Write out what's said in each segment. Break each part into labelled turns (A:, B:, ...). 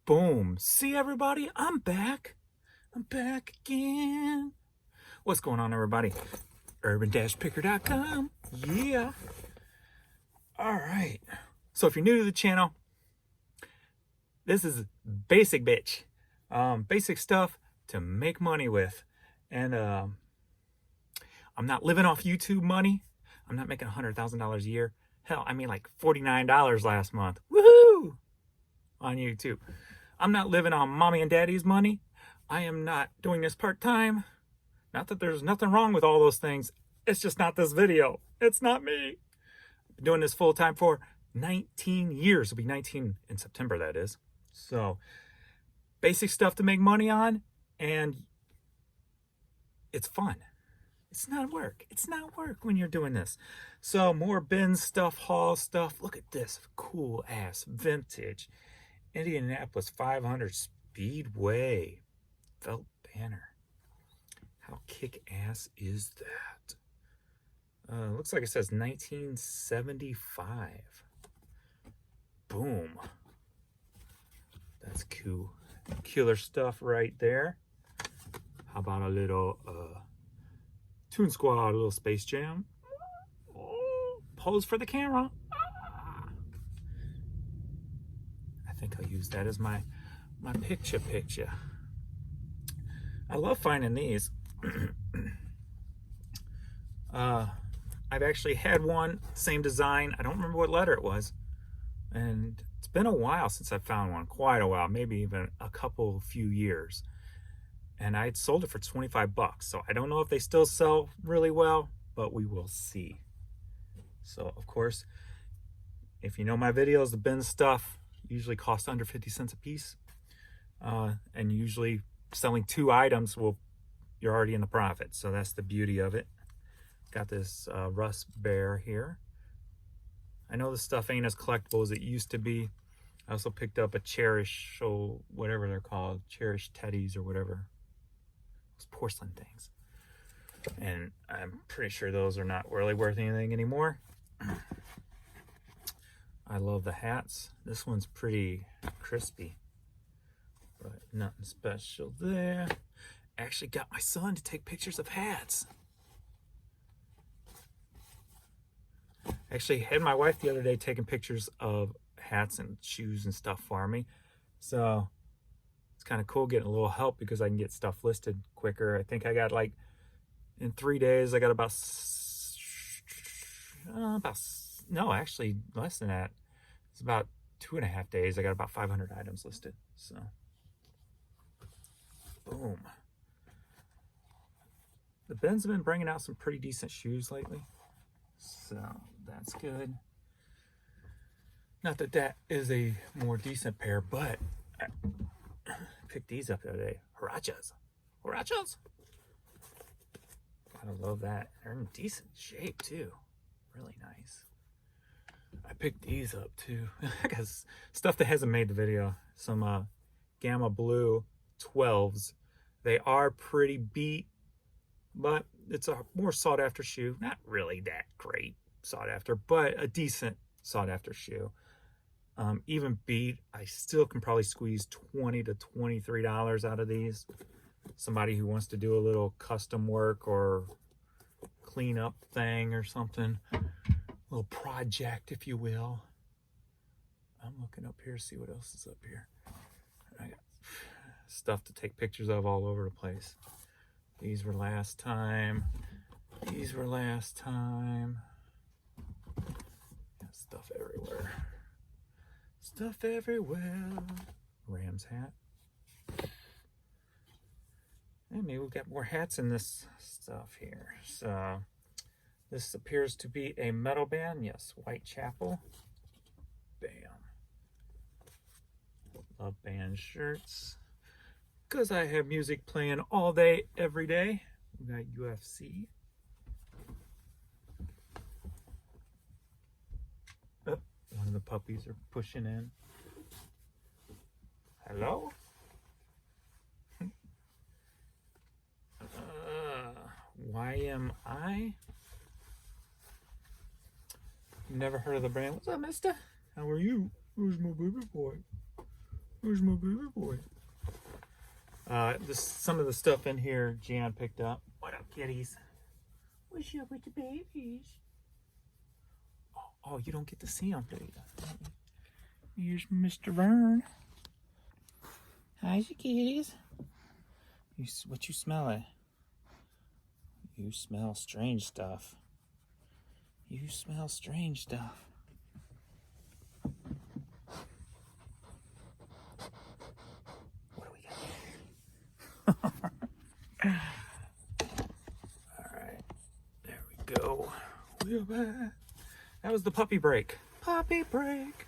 A: Boom. See, everybody? I'm back. I'm back again. What's going on, everybody? urban-picker.com. Yeah. All right. So if you're new to the channel, this is basic bitch. Basic stuff to make money with. And I'm not living off YouTube money. I'm not making $100,000 a year. Hell, I made like $49 last month. Woohoo! On YouTube. I'm not living on mommy and daddy's money. I am not doing this part-time. Not that there's nothing wrong with all those things. It's just not this video. It's not me. I've been doing this full-time for 19 years. It'll be 19 in September, that is. So, basic stuff to make money on, and it's fun. It's not work. It's not work when you're doing this. So, more bin stuff, haul stuff. Look at this cool-ass vintage Indianapolis 500 Speedway felt banner. How kick-ass is that? Looks like it says 1975. Boom. That's cool. Killer stuff right there. How about a little Toon Squad, a little Space Jam? Oh, pose for the camera. I think I'll use that as my picture. I love finding these. I've actually had one, same design. I don't remember what letter it was. And it's been a while since I found one, quite a while, maybe even a few years. And I'd sold it for 25 bucks. So I don't know if they still sell really well, but we will see. So of course, if you know my videos, the bin stuff usually costs under 50 cents a piece. And usually selling 2 items, you're already in the profit. So that's the beauty of it. Got this Rust Bear here. I know this stuff ain't as collectible as it used to be. I also picked up a Cherish, or whatever they're called, Cherish teddies or whatever. Those porcelain things. And I'm pretty sure those are not really worth anything anymore. I love the hats. This one's pretty crispy, but nothing special there. Actually got my son to take pictures of hats. Actually had my wife the other day taking pictures of hats and shoes and stuff for me. So it's kind of cool getting a little help because I can get stuff listed quicker. I think I got like, in 3 days, I got no, actually less than that. It's about 2.5 days. I got about 500 items listed. So, boom. The bins have been bringing out some pretty decent shoes lately. So, that's good. Not that that is a more decent pair, but I picked these up the other day. Huaraches. I love that. They're in decent shape, too. Really nice. I picked these up, too. I got stuff that hasn't made the video. Some Gamma Blue 12s. They are pretty beat, but it's a more sought-after shoe. Not really that great sought-after, but a decent sought-after shoe. Even beat, I still can probably squeeze $20 to $23 out of these. Somebody who wants to do a little custom work or cleanup thing or something. A little project, if you will. I'm looking up here to see what else is up here. I got stuff to take pictures of all over the place. These were last time. These were last time. Got stuff everywhere. Stuff everywhere. Rams hat. And maybe we've got more hats in this stuff here. So this appears to be a metal band. Yes, Whitechapel. Bam. Love band shirts. Because I have music playing all day, every day. We got UFC. Oh, one of the puppies are pushing in. Hello? YMI? Never heard of the brand. What's up, mister? How are you? Who's my baby boy? Where's my baby boy? Some of the stuff in here Jan picked up. What up, kitties? What's up with the babies? Oh, you don't get to see them, do you? Here's Mr. Vern. Hi, you kitties. What you smelling? You smell strange stuff. You smell strange stuff. What do we got? Alright, there we go. We're back. That was the puppy break. Puppy break.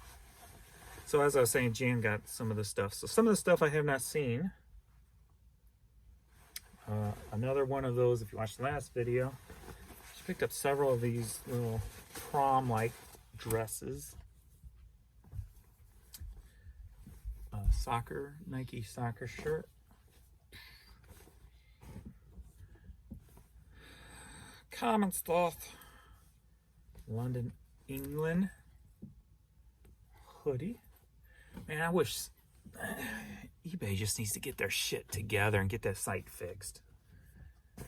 A: So as I was saying, Jan got some of the stuff. So some of the stuff I have not seen. Another one of those, if you watched the last video, she picked up several of these little prom-like dresses. Nike soccer shirt. Common stuff. London, England. Hoodie. Man, I wish eBay just needs to get their shit together and get that site fixed.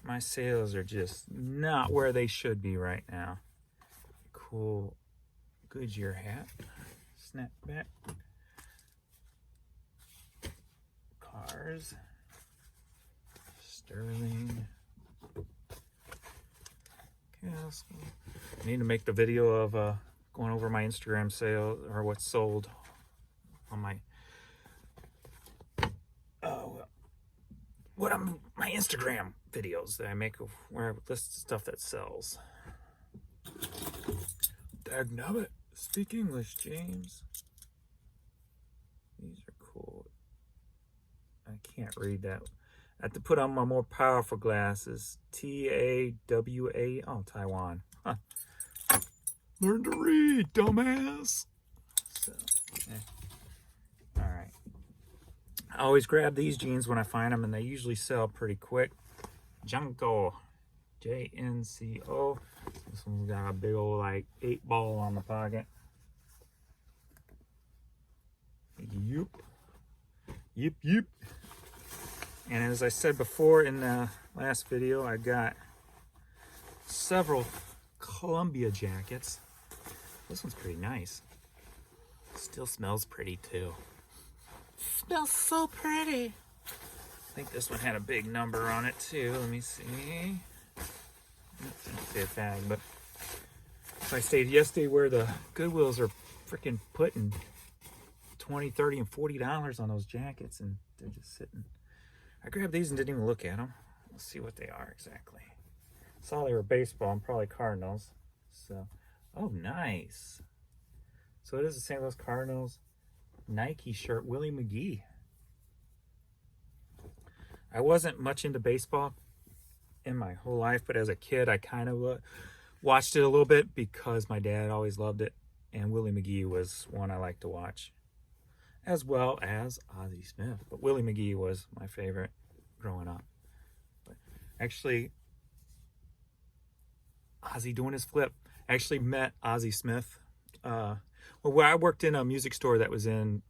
A: My sales are just not where they should be right now. Cool Goodyear hat. Snapback. Cars. Sterling. Castle. I need to make the video of going over my Instagram sale or what's sold on my my Instagram videos that I make where I list stuff that sells. Dagnabbit, speak English, James. These are cool. I can't read that. I have to put on my more powerful glasses. TAWA. Oh, Taiwan. Huh. Learn to read, dumbass. So, all right. I always grab these jeans when I find them, and they usually sell pretty quick. Junko. JNCO. This one's got a big old, like, 8-ball on the pocket. Yup. Yep, yep. And as I said before in the last video, I got several Columbia jackets. This one's pretty nice. Still smells pretty too. Smells so pretty. I think this one had a big number on it too. Let me see. Don't see a tag, but I stayed yesterday where the Goodwills are freaking putting $20, $30, and $40 on those jackets, and they're just sitting. I grabbed these and didn't even look at them. Let's see what they are exactly. Saw they were baseball and probably Cardinals. So, oh, nice. So it is the St. Louis Cardinals Nike shirt, Willie McGee. I wasn't much into baseball in my whole life, but as a kid, I kind of watched it a little bit because my dad always loved it, and Willie McGee was one I liked to watch, as well as Ozzie Smith. But Willie McGee was my favorite growing up. But actually, Ozzie doing his flip. I actually met Ozzie Smith. Where I worked in a music store that was in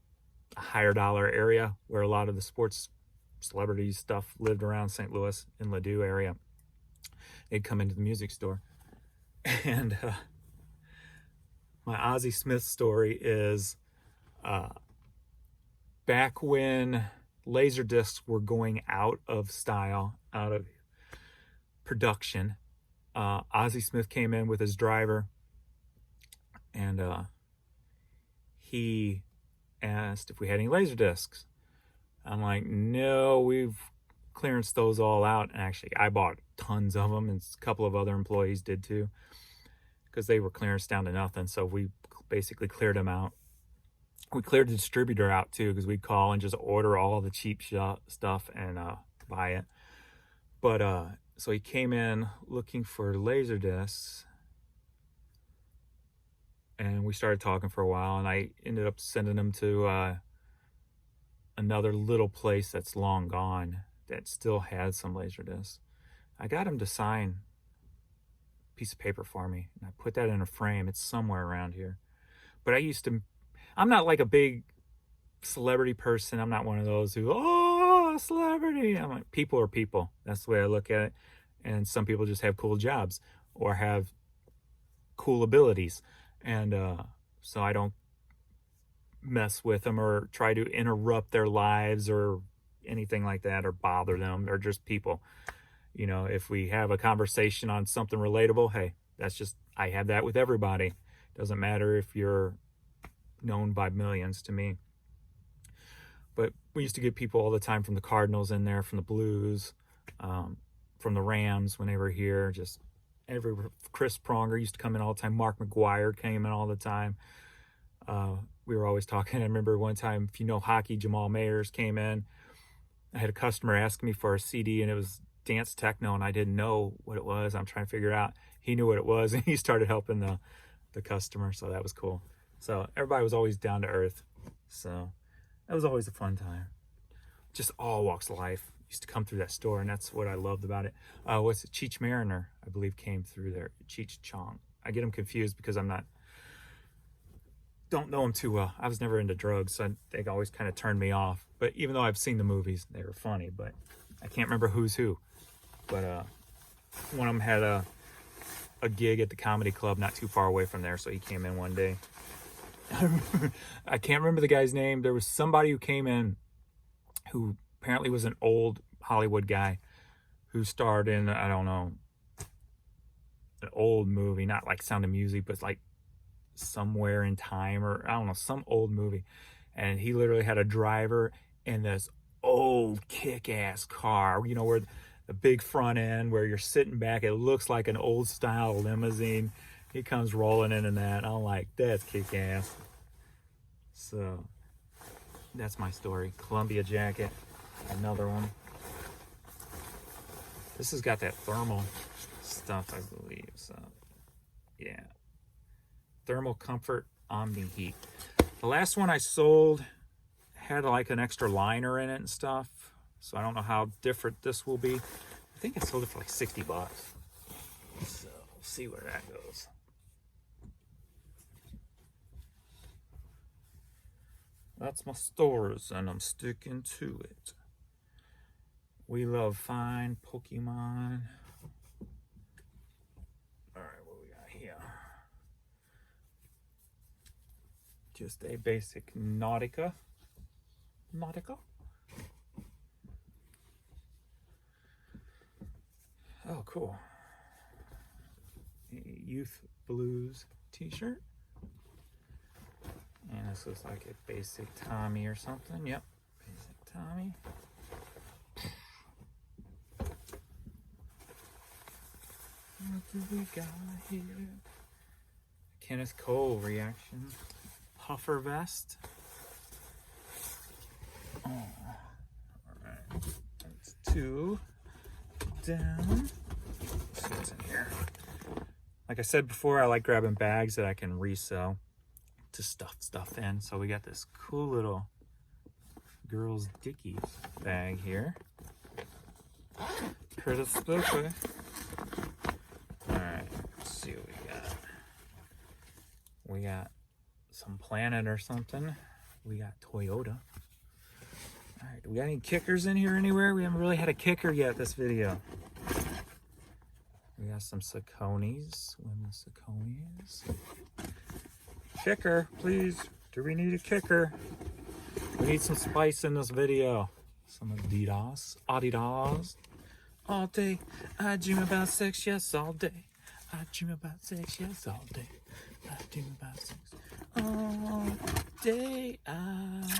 A: a higher dollar area where a lot of the sports celebrities stuff lived around St. Louis in Ladue area. They'd come into the music store. And my Ozzie Smith story is back when laser discs were going out of style, out of production, Ozzie Smith came in with his driver, and he asked if we had any laser discs. I'm like, no, we've clearanced those all out. And actually, I bought tons of them, and a couple of other employees did too, because they were clearanced down to nothing. So we basically cleared them out. We cleared the distributor out too, because we'd call and just order all the cheap stuff and buy it. But so he came in looking for laser discs, and we started talking for a while, and I ended up sending him to another little place that's long gone that still had some laser discs. I got him to sign a piece of paper for me, and I put that in a frame. It's somewhere around here. But I'm not like a big celebrity person. I'm not one of those who, oh, celebrity. I'm like, people are people. That's the way I look at it. And some people just have cool jobs or have cool abilities. And so I don't mess with them or try to interrupt their lives or anything like that or bother them. They're just people. You know, if we have a conversation on something relatable, hey, that's just, I have that with everybody. Doesn't matter if you're known by millions to me. But we used to get people all the time from the Cardinals in there, from the Blues, from the Rams when they were here. Just Chris Pronger used to come in all the time. Mark McGuire came in all the time. We were always talking. I remember one time, if you know hockey, Jamal Mayers came in. I had a customer ask me for a CD, and it was dance techno, and I didn't know what it was. I'm trying to figure it out. He knew what it was, and he started helping the customer, so that was cool. So everybody was always down to earth. So that was always a fun time. Just all walks of life used to come through that store, and that's what I loved about it. What's it? Cheech Mariner, I believe, came through there. Cheech Chong. I get them confused because don't know them too well. I was never into drugs, so they always kind of turned me off. But even though I've seen the movies, they were funny, but I can't remember who's who. But one of them had a gig at the comedy club not too far away from there, so he came in one day. I can't remember the guy's name. There was somebody who came in who apparently was an old Hollywood guy who starred in, I don't know, an old movie, not like Sound of Music, but like Somewhere in Time, or I don't know, some old movie. And he literally had a driver in this old kick-ass car, you know, where the big front end, where you're sitting back, it looks like an old style limousine. He comes rolling in that. I'm like, that's kick-ass. So that's my story. Columbia jacket, another one. This has got that thermal stuff, I believe. So yeah, thermal comfort Omni Heat. The last one I sold had like an extra liner in it and stuff, so I don't know how different this will be. I think I sold it for like 60 bucks. So we'll see where that goes. That's my stores, and I'm sticking to it. We love fine Pokemon. Alright, what we got here? Just a basic Nautica. Oh, cool. A Youth Blues t-shirt. And this looks like a basic Tommy or something. Yep, basic Tommy. What do we got here? Kenneth Cole reaction. Puffer vest. Oh, alright. That's 2 down. Let's see what's in here. Like I said before, I like grabbing bags that I can resell to stuff stuff in. So we got this cool little girls Dickies bag here. Pretty spooky. Alright, let's see what we got. We got some Planet or something. We got Toyota. Alright, do we got any kickers in here anywhere? We haven't really had a kicker yet this video. We got some Sauconys, women's Sauconys. Kicker, please. Do we need a kicker? We need some spice in this video. Some Adidas. All day, I dream about sex, yes, all day. I dream about sex, yes, all day. I dream about sex. All day, I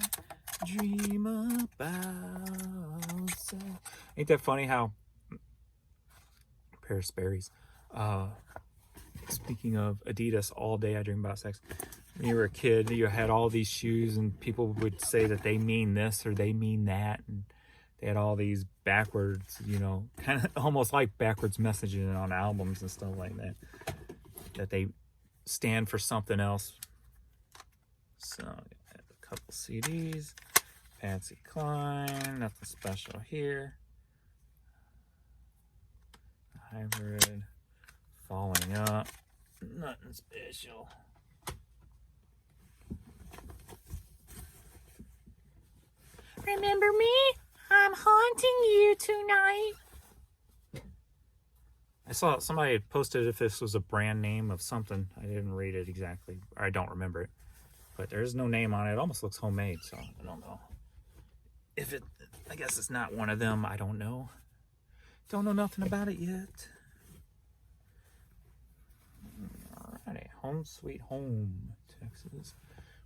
A: dream about sex. Ain't that funny how Paris Sperry's speaking of Adidas, all day I dream about sex. When you were a kid, you had all these shoes and people would say that they mean this or they mean that, and they had all these backwards, you know, kind of almost like backwards messaging on albums and stuff like that, that they stand for something else. So a couple CDs, Patsy Cline, nothing special here. Hybrid, Falling Up, nothing special. Remember me? I'm haunting you tonight. I saw somebody had posted if this was a brand name of something. I didn't read it exactly, or I don't remember it. But there's no name on it. It almost looks homemade, so I don't know. If it, I guess it's not one of them. I don't know. Don't know nothing about it yet. Alrighty, home sweet home, Texas.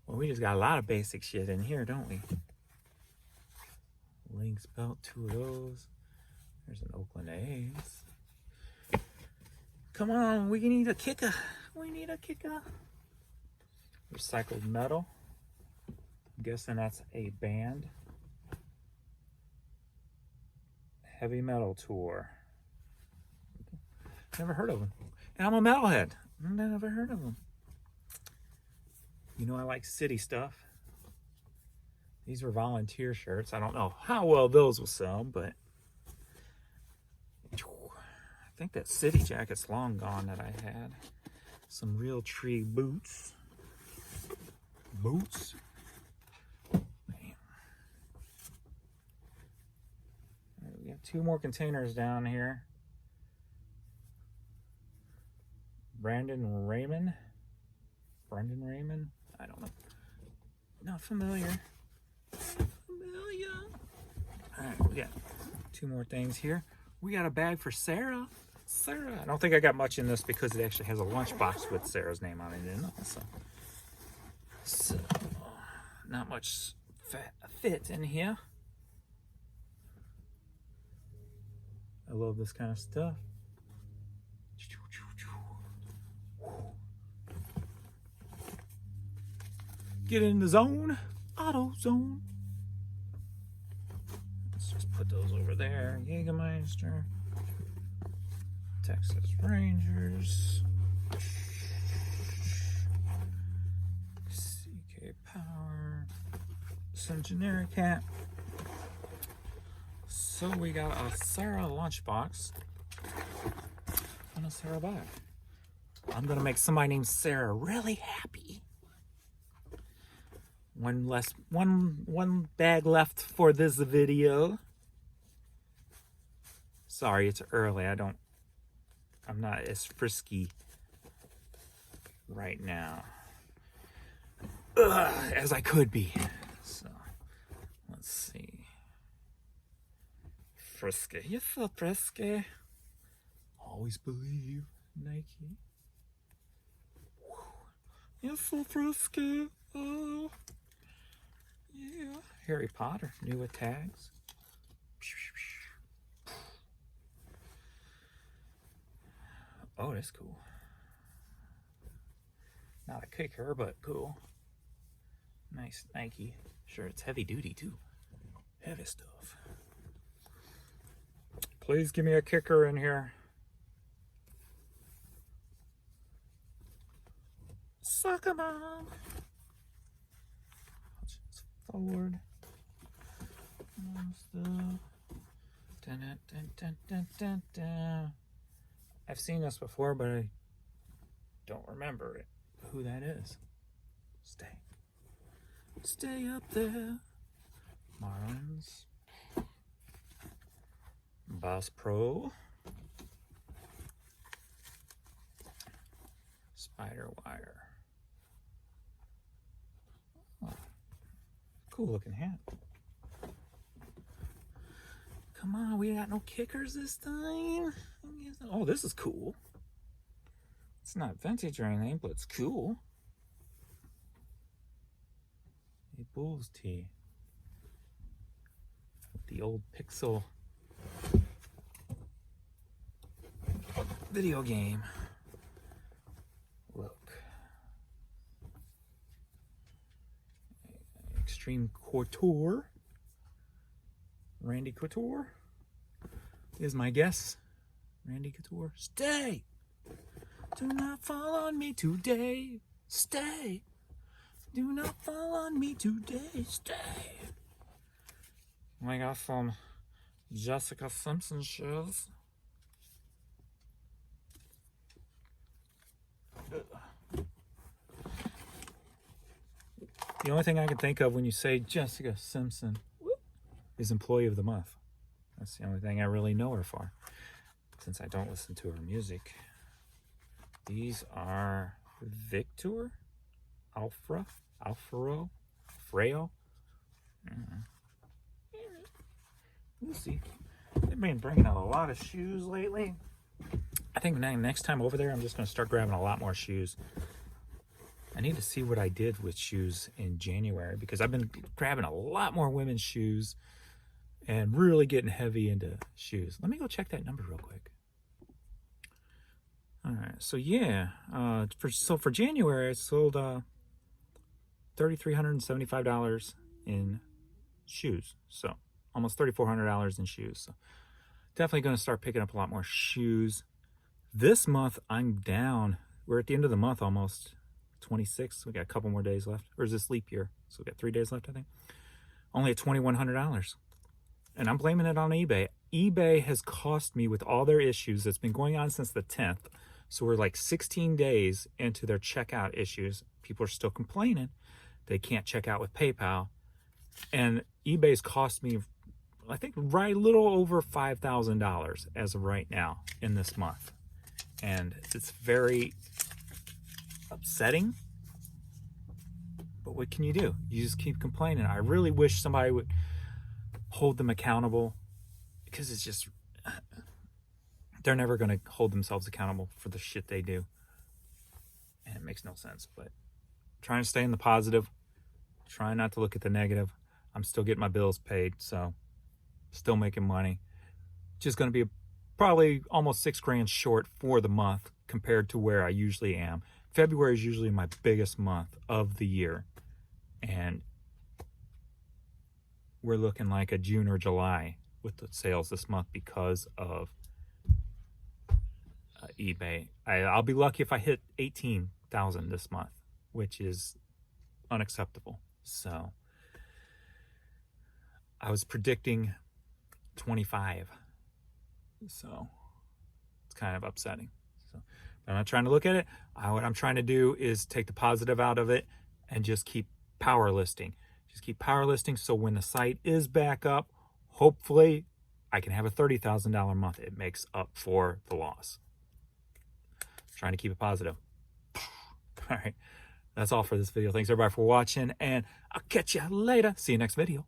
A: Well, we just got a lot of basic shit in here, don't we? Lynx belt, 2 of those. There's an Oakland A's. Come on, we need a kicker. We need a kicker. Recycled metal. I'm guessing that's a band. Heavy metal tour. Never heard of them. And I'm a metalhead. Never heard of them. You know I like city stuff. These were volunteer shirts. I don't know how well those will sell, but I think that city jacket's long gone that I had. Some Real Tree boots. Boots. Man. We got 2 more containers down here. Brendan Raymond. I don't know. Not familiar. Alright, we got 2 more things here. We got a bag for Sarah. I don't think I got much in this because it actually has a lunchbox with Sarah's name on it in it. So not much fit in here. I love this kind of stuff. Get in the zone. Auto zone. Let's just put those over there. Jägermeister. Texas Rangers. CK Power. Some generic hat. So we got a Sarah lunchbox and a Sarah bag. I'm gonna make somebody named Sarah really happy. One bag left for this video. Sorry, it's early. I'm not as frisky right now as I could be. So let's see. Frisky. You're so frisky. Always believe, Nike. You're so frisky. Oh. Yeah. Harry Potter, new with tags. Oh, that's cool. Not a kicker, but cool. Nice Nike. Sure, it's heavy duty too. Heavy stuff. Please give me a kicker in here. Suck 'em on. Forward. Dun, dun, dun, dun, dun, dun, dun. I've seen this before, but I don't remember it. Who that is. Stay up there. Marlins. Boss Pro. Spider Wire. Oh, cool looking hat. Come on, we got no kickers this time. Oh, this is cool. It's not vintage or anything, but it's cool. A Bulls tee. The old Pixel video game. Look. Extreme Couture. Randy Couture is my guess. Randy Couture. Stay! Do not fall on me today. Stay! Do not fall on me today. Stay! I got some Jessica Simpson shoes. The only thing I can think of when you say Jessica Simpson is Employee of the Month. That's the only thing I really know her for, since I don't listen to her music. These are Victor, Alfaro, Freo. We'll see. They've been bringing out a lot of shoes lately. I think next time over there, I'm just going to start grabbing a lot more shoes. I need to see what I did with shoes in January, because I've been grabbing a lot more women's shoes and really getting heavy into shoes. Let me go check that number real quick. All right, so yeah, for January, I sold $3,375 in shoes. So almost $3,400 in shoes. So definitely going to start picking up a lot more shoes. This month, I'm down. We're at the end of the month almost. 26. We got a couple more days left. Or is this leap year? So we got 3 days left, I think. Only at $2,100. And I'm blaming it on eBay. eBay has cost me, with all their issues that's been going on since the 10th. So we're like 16 days into their checkout issues. People are still complaining they can't check out with PayPal. And eBay's cost me, I think, right a little over $5,000 as of right now in this month. And it's very upsetting, but what can you do? You just keep complaining. I really wish somebody would hold them accountable, because it's just, they're never going to hold themselves accountable for the shit they do, and it makes no sense. But trying to stay in the positive, trying not to look at the negative. I'm still getting my bills paid, so still making money. Just going to be probably almost $6,000 short for the month compared to where I usually am. February is usually my biggest month of the year, and we're looking like a June or July with the sales this month because of eBay. I'll be lucky if I hit 18,000 this month, which is unacceptable. So I was predicting 25, so it's kind of upsetting. So I'm not trying to look at it. What I'm trying to do is take the positive out of it and just keep power listing. Just keep power listing, so when the site is back up, hopefully I can have a $30,000 month. It makes up for the loss. Trying to keep it positive. All right, that's all for this video. Thanks everybody for watching, and I'll catch you later. See you next video.